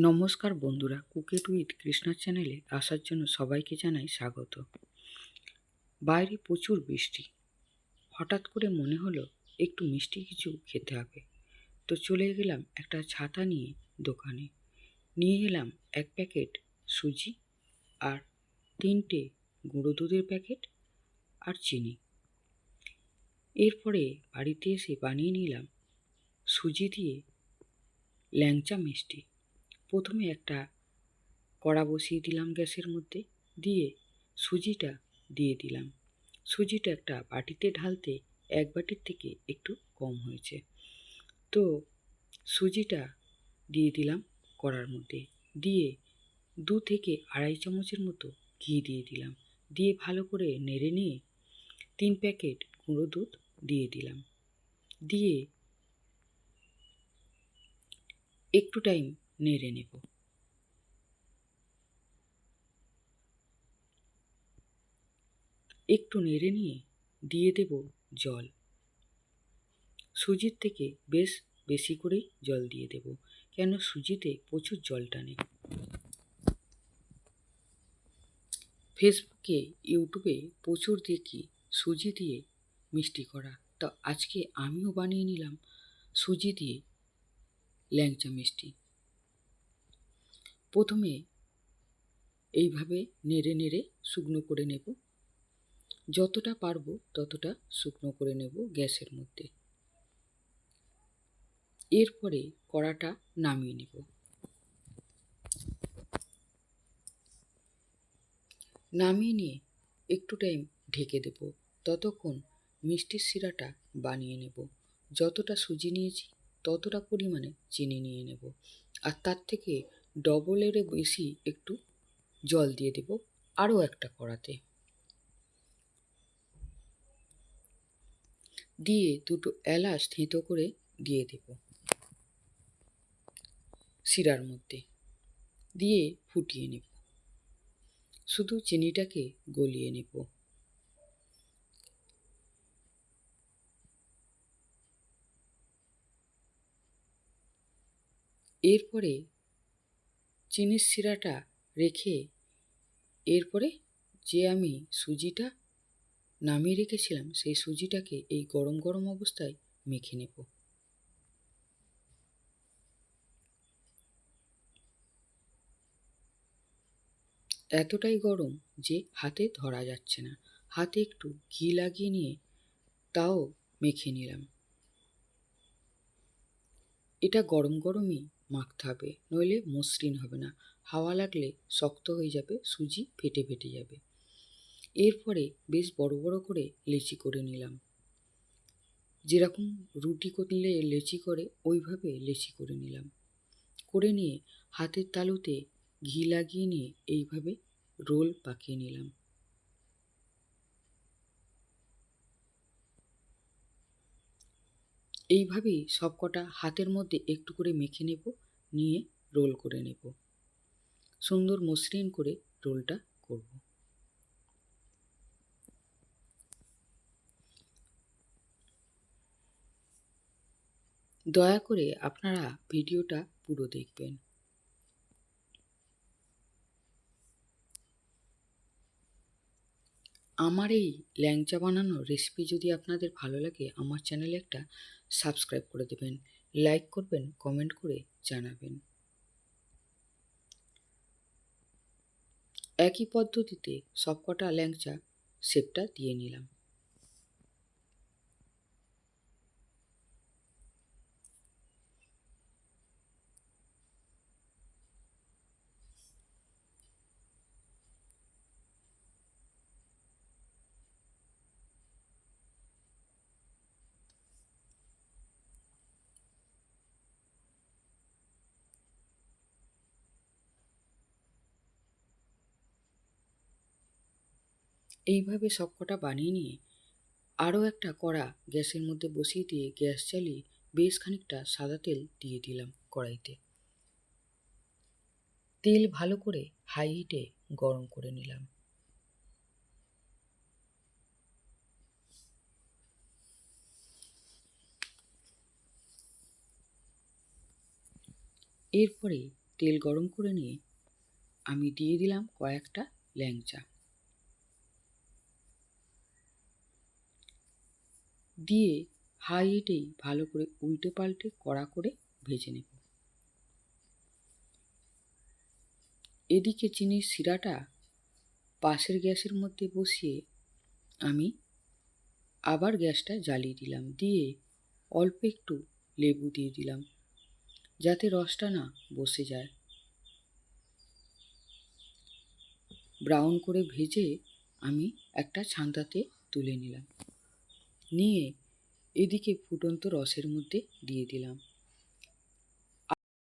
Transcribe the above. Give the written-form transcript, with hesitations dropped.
নমস্কার বন্ধুরা, cook it with Krishna চ্যানেলে আসার জন্য সবাইকে জানাই স্বাগত। বাইরে প্রচুর বৃষ্টি। হঠাৎ করে মনে হলো একটু মিষ্টি কিছু খেতে হবে। তো চলে গেলাম একটা ছাতা নিয়ে দোকানে। নিয়ে এলাম 1 প্যাকেট সুজি আর 3টে গুঁড়ো দুধের প্যাকেট আর চিনি। এরপরে বাড়িতে এসে বানিয়ে নিলাম সুজি দিয়ে ল্যাংচা মিষ্টি। প্রথমে একটা কড়া বসিয়ে দিলাম গ্যাসের মধ্যে, দিয়ে সুজিটা দিয়ে দিলাম। সুজিটা একটা বাটিতে ঢালতে 1 বাটির থেকে একটু কম হয়েছে। তো সুজিটা দিয়ে দিলাম কড়ার মধ্যে, দিয়ে 2 থেকে আড়াই চামচের মতো ঘি দিয়ে দিলাম। দিয়ে ভালো করে নেড়ে নিয়ে 3 প্যাকেট গুঁড়ো দুধ দিয়ে দিলাম। দিয়ে একটু টাইম নেড়ে নেব। একটু নেড়ে নিয়ে দিয়ে দেব জল। সুজির থেকে বেশি করেই জল দিয়ে দেব, কেন সুজিতে প্রচুর জল টানে। ফেসবুকে, ইউটিউবে প্রচুর দেখি সুজি দিয়ে মিষ্টি করা। তো আজকে আমিও বানিয়ে নিলাম সুজি দিয়ে ল্যাংচা মিষ্টি। প্রথমে এইভাবে নেড়ে নেড়ে শুকনো করে নেব। যতটা পারবো ততটা শুকনো করে নেব গ্যাসের মধ্যে। এরপরে কড়াটা নামিয়ে নেব। নামিয়ে নিয়ে একটু টাইম ঢেকে দেব। ততক্ষণ মিষ্টির শিরাটা বানিয়ে নেব। যতটা সুজি নিয়েছি ততটা পরিমাণে চিনি নিয়ে নেব, আর তার থেকে ডবলেরও বেশি একটু জল দিয়ে দেব আরও একটা কড়াতে। দিয়ে 2টো এলাচ থেঁতো করে দিয়ে দেব শিরার মধ্যে। দিয়ে ফুটিয়ে নেব। শুধু চিনিটাকে গলিয়ে নেব। এরপরে চিনির শিরাটা রেখে এরপরে যে আমি সুজিটা নামিয়ে রেখেছিলাম সেই সুজিটাকে এই গরম গরম অবস্থায় মেখে নেব। এতটাই গরম যে হাতে ধরা যাচ্ছে না। হাতে একটু ঘি লাগিয়ে নিয়ে তাও মেখে নিলাম। এটা গরম গরমই মাখতে হবে, নইলে মসৃণ হবে না। হাওয়া লাগলে শক্ত হয়ে যাবে, সুজি ফেটে ফেটে যাবে। এরপরে বেশ বড় বড় করে লেচি করে নিলাম। যেরকম রুটি করলে লেচি করে ওইভাবে লেচি করে নিলাম। করে নিয়ে হাতের তালুতে ঘি লাগিয়ে নিয়ে এইভাবে রোল পাকিয়ে নিলাম। এইভাবেই সবকটা হাতের মধ্যে একটু করে মেখে নেব, নিয়ে রোল করে নেব। সুন্দর মসৃণ করে রোলটা করব। দয়া করে আপনারা ভিডিওটা পুরো দেখবেন। আমার এই ল্যাংচা বানানোর রেসিপি যদি আপনাদের ভালো লাগে, আমার চ্যানেলে একটা সাবস্ক্রাইব করে দেবেন, লাইক করবেন, কমেন্ট করে জানাবেন। একই পদ্ধতিতে সবকটা ল্যাংচা শেপটা দিয়ে নিলাম। এইভাবে সবকটা বানিয়ে নিয়ে আরও একটা কড়া গ্যাসের মধ্যে বসিয়ে দিয়ে গ্যাস জ্বালিয়ে বেশ খানিকটা সাদা তেল দিয়ে দিলাম কড়াইতে। তেল ভালো করে হাই হিটে গরম করে নিলাম। এরপরে তেল গরম করে নিয়ে আমি দিয়ে দিলাম কয়েকটা ল্যাংচা। দিয়ে হাই হিটেই ভালো করে উল্টে পাল্টে কড়া করে ভেজে নেব। এদিকে চিনির শিরাটা পাশের গ্যাসের মধ্যে বসিয়ে আমি আবার গ্যাসটা জ্বালিয়ে দিলাম। দিয়ে অল্প একটু লেবু দিয়ে দিলাম যাতে রসটা না বসে যায়। ব্রাউন করে ভেজে আমি একটা ছান্তাতে তুলে নিলাম। নিয়ে এদিকে ফুটন্ত রসের মধ্যে দিয়ে দিলাম।